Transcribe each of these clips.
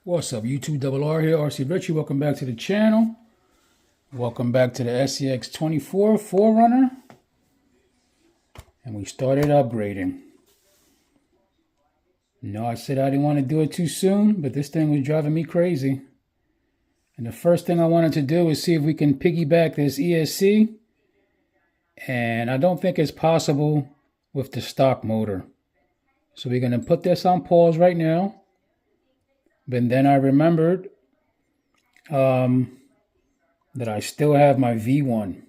What's up, YouTube? Double R here, RC Richie. Welcome back to the channel. Welcome back to the SCX24 4RUNNER. And we started upgrading. No, I said I didn't want to do it too soon, but this thing was driving me crazy. And the first thing I wanted to do is see if we can piggyback this ESC. And I don't think it's possible with the stock motor. So we're going to put this on pause right now. But then I remembered that I still have my V1.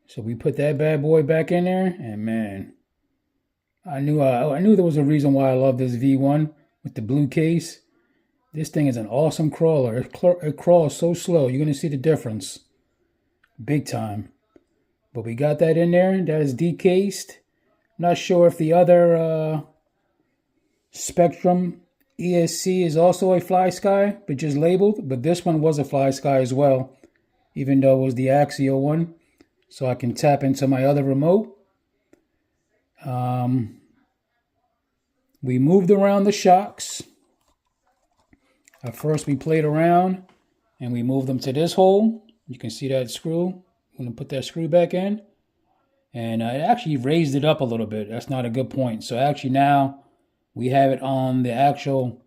So we put that bad boy back in there, and man, I knew there was a reason why I love this V1 with the blue case. This thing is an awesome crawler. It crawls so slow. You're going to see the difference. Big time. But we got that in there. That is decased. Not sure if the other Spectrum ESC is also a fly sky, but just labeled. But this one was a fly sky as well, even though it was the axial one. So I can tap into my other remote. We moved around the shocks. At first we played around and we moved them to this hole. You can see that screw. I'm going to put that screw back in. And it actually raised it up a little bit. That's not a good point. So actually now we have it on the actual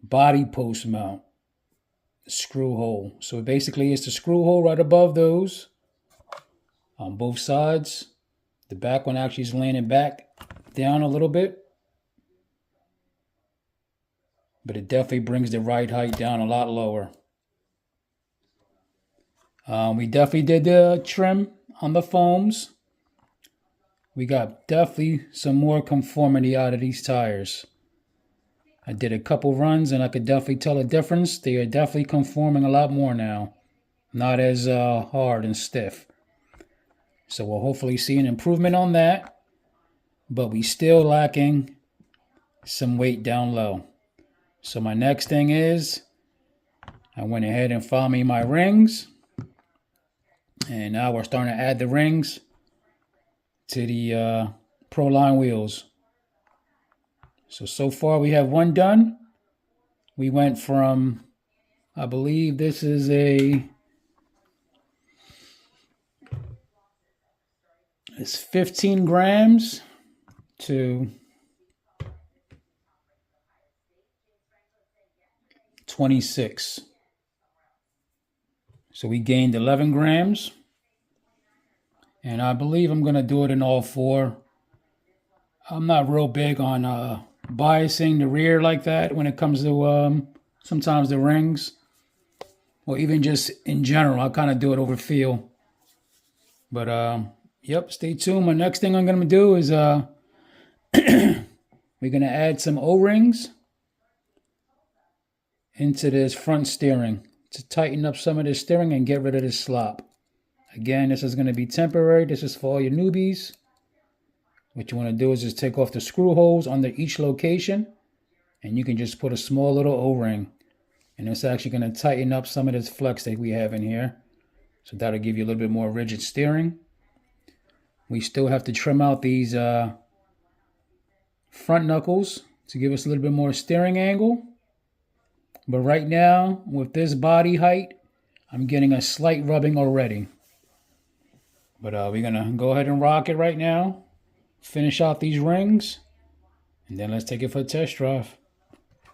body post mount screw hole. So basically it's the screw hole right above those on both sides. The back one actually is leaning back down a little bit. But it definitely brings the ride height down a lot lower. We definitely did the trim on the foams. We got definitely some more conformity out of these tires. I did a couple runs and I could definitely tell a difference. They are definitely conforming a lot more now. Not as hard and stiff. So we'll hopefully see an improvement on that. But we still lacking some weight down low. So my next thing is, I went ahead and found me my rings. And now we're starting to add the rings to the Pro Line wheels. So far we have one done. We went from, I believe this is it's 15 grams to 26. So we gained 11 grams. And I believe I'm going to do it in all four. I'm not real big on biasing the rear like that when it comes to sometimes the rings. Or even just in general, I kind of do it over feel. But yep, stay tuned. My next thing I'm going to do is we're going to add some O-rings into this front steering to tighten up some of this steering and get rid of this slop. Again, this is going to be temporary. This is for all your newbies. What you want to do is just take off the screw holes under each location. And you can just put a small little O-ring. And it's actually going to tighten up some of this flex that we have in here. So that'll give you a little bit more rigid steering. We still have to trim out these front knuckles to give us a little bit more steering angle. But right now, with this body height, I'm getting a slight rubbing already. But we're going to go ahead and rock it right now. Finish out these rings. And then let's take it for a test drive.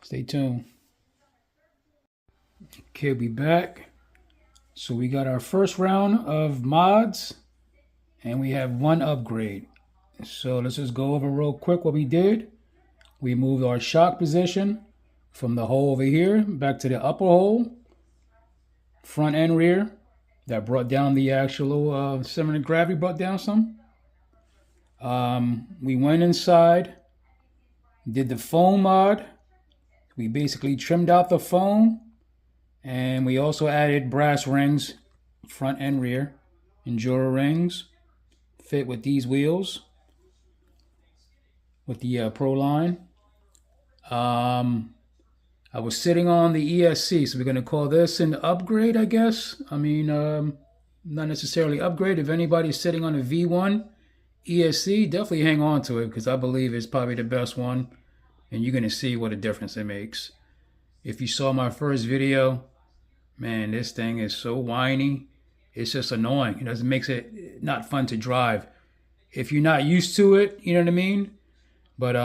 Stay tuned. Okay, we back. So we got our first round of mods. And we have one upgrade. So let's just go over real quick what we did. We moved our shock position from the hole over here back to the upper hole. Front and rear. That brought down the actual center of gravity, brought down some. We went inside, did the foam mod. We basically trimmed out the foam. And we also added brass rings, front and rear. Enduro rings. Fit with these wheels. With the Pro Line. I was sitting on the ESC, so we're going to call this an upgrade, I guess. I mean, not necessarily upgrade. If anybody's sitting on a V1 ESC, definitely hang on to it because I believe it's probably the best one. And you're going to see what a difference it makes. If you saw my first video, man, this thing is so whiny. It's just annoying. It makes it not fun to drive. If you're not used to it, you know what I mean? But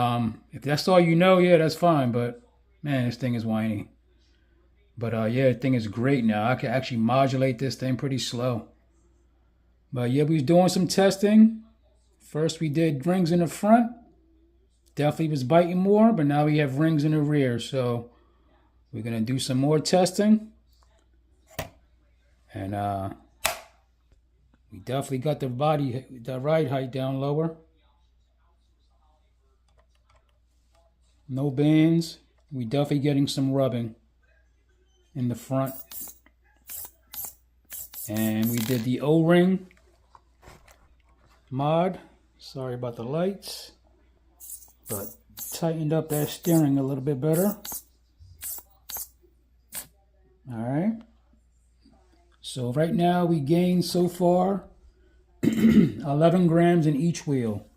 if that's all you know, yeah, that's fine. But man, this thing is whiny. But yeah, the thing is great now. I can actually modulate this thing pretty slow. But yeah, we was doing some testing. First we did rings in the front. Definitely was biting more, but now we have rings in the rear. So we're gonna do some more testing. And we definitely got the ride height down lower. No bands. We definitely getting some rubbing in the front. And we did the O-ring mod. Sorry about the lights, but tightened up that steering a little bit better. All right. So right now we gained so far 11 grams in each wheel.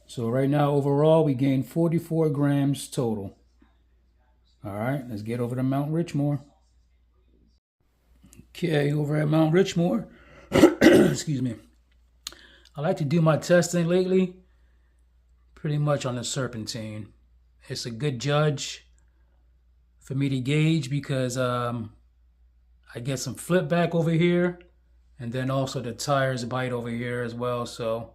So right now overall we gained 44 grams total. All right, let's get over to Mount Richmore. Okay, over at Mount Richmore, excuse me. I like to do my testing lately pretty much on the serpentine. It's a good judge for me to gauge because I get some flip back over here, and then also the tires bite over here as well. So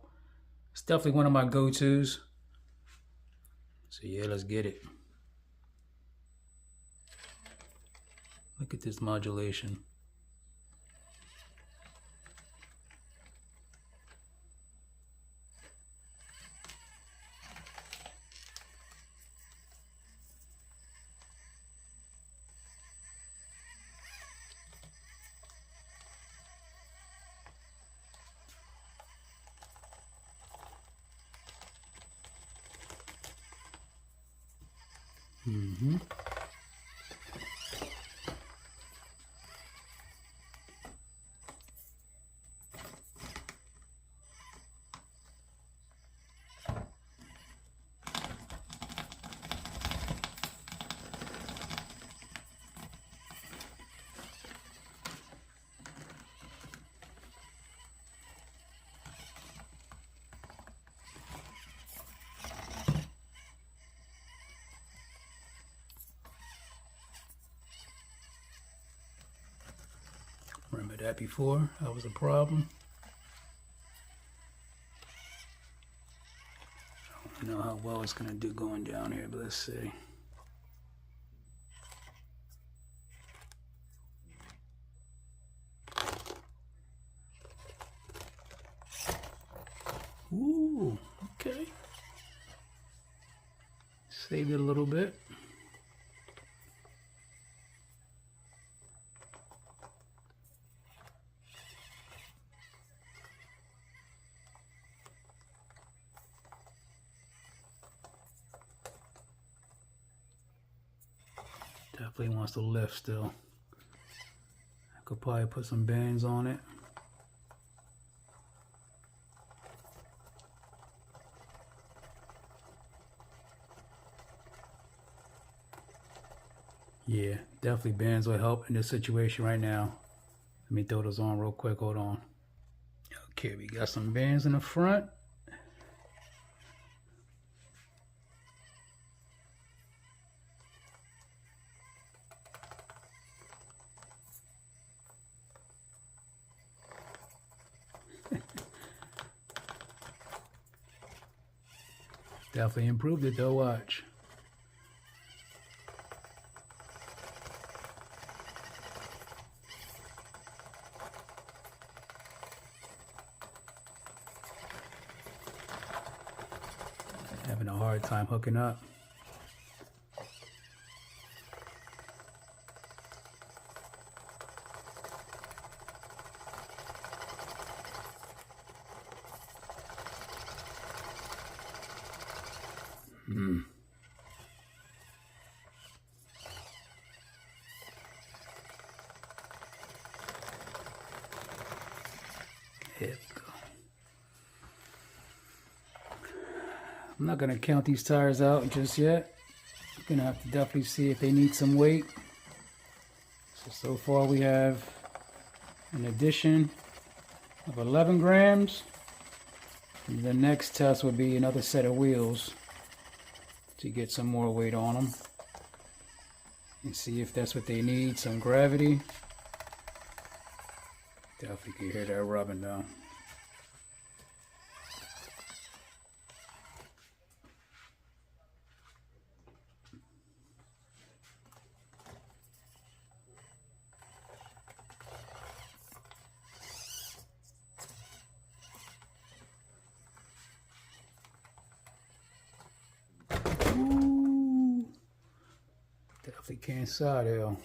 it's definitely one of my go-tos. So yeah, let's get it. Look at this modulation. Mm-hmm. Remember that before? That was a problem. I don't know how well it's going to do going down here, but let's see. Ooh, okay. Saved it a little bit. Definitely wants to lift still. I could probably put some bands on it. Yeah, definitely bands will help in this situation right now. Let me throw those on real quick, hold on. Okay, we got some bands in the front. Definitely improved it though, watch. Having a hard time hooking up. Here we go. I'm not going to count these tires out just yet. I'm going to have to definitely see if they need some weight. So far we have an addition of 11 grams. And the next test will be another set of wheels to get some more weight on them and see if that's what they need, some gravity. Definitely can hear that rubbing though. Ooh, definitely can't side hill.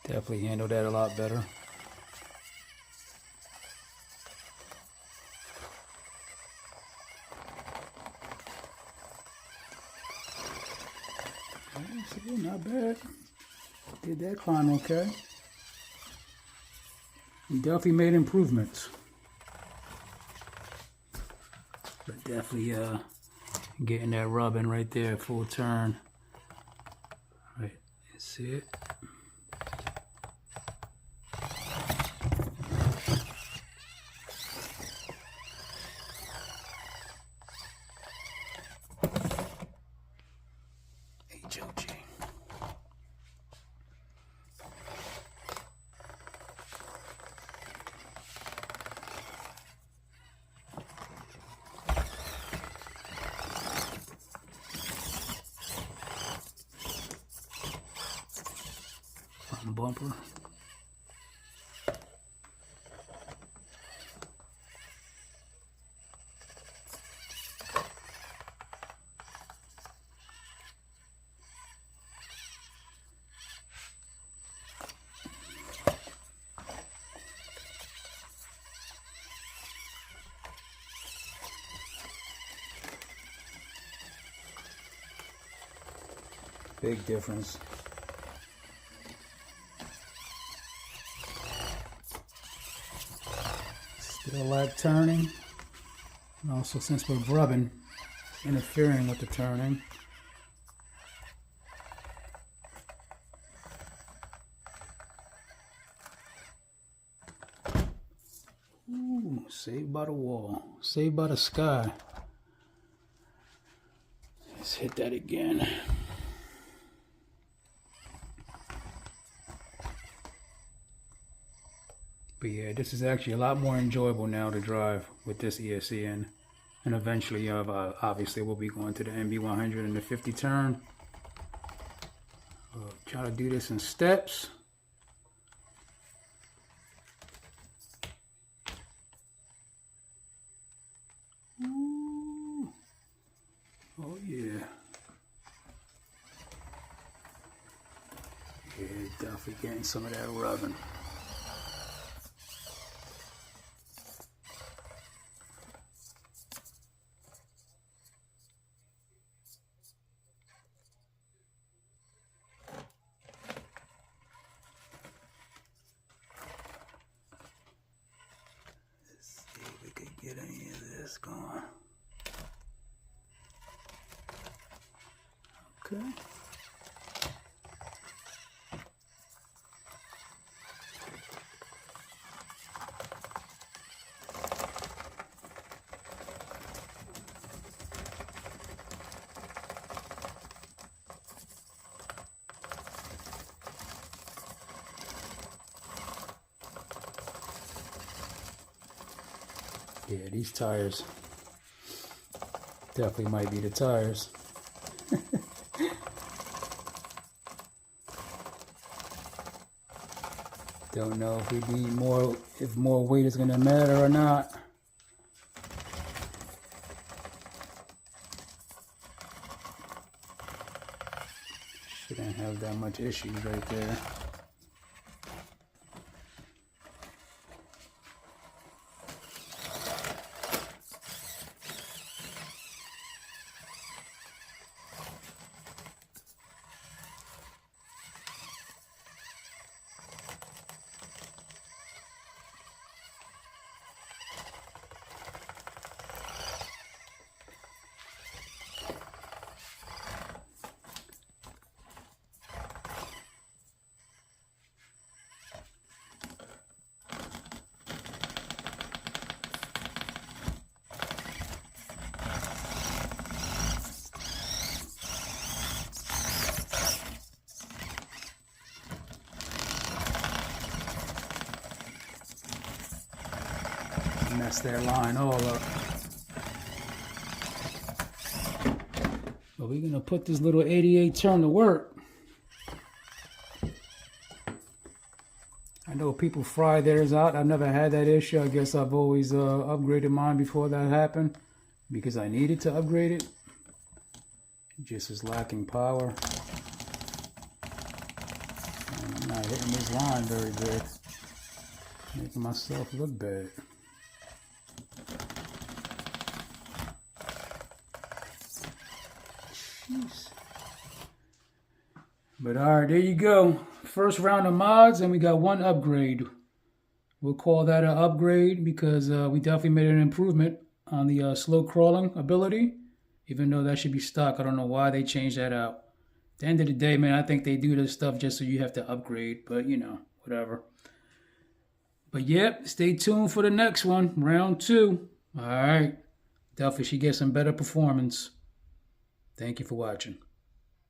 Definitely handle that a lot better. Okay, not bad. Did that climb okay. We definitely made improvements. But definitely getting that rubbing right there, full turn. Right, that's it. HOG. Front bumper. Big difference. Still like turning. And also, since we're rubbing, interfering with the turning. Ooh, saved by the wall. Saved by the sky. Let's hit that again. But yeah, this is actually a lot more enjoyable now to drive with this ESC in. And eventually, obviously, we'll be going to the MB100 and the 50 turn. Try to do this in steps. Ooh. Oh yeah. Yeah, definitely getting some of that rubbing. Get any of this going. Okay. Yeah, these tires Definitely might be the tires. Don't know if we need more, if more weight is going to matter or not. Shouldn't have that much issues right there. Mess their line all up. But we're gonna put this little 88 turn to work. I know people fry theirs out. I've never had that issue. I guess I've always upgraded mine before that happened because I needed to upgrade it. It just is lacking power. And I'm not hitting this line very good. Making myself look bad. Jeez. But all right, there you go. First round of mods, and we got one upgrade. We'll call that an upgrade because we definitely made an improvement on the slow crawling ability, even though that should be stock. I don't know why they changed that out. At the end of the day, man, I think they do this stuff just so you have to upgrade, but you know, whatever. But yeah, stay tuned for the next one, round 2. All right, definitely should get some better performance. Thank you for watching.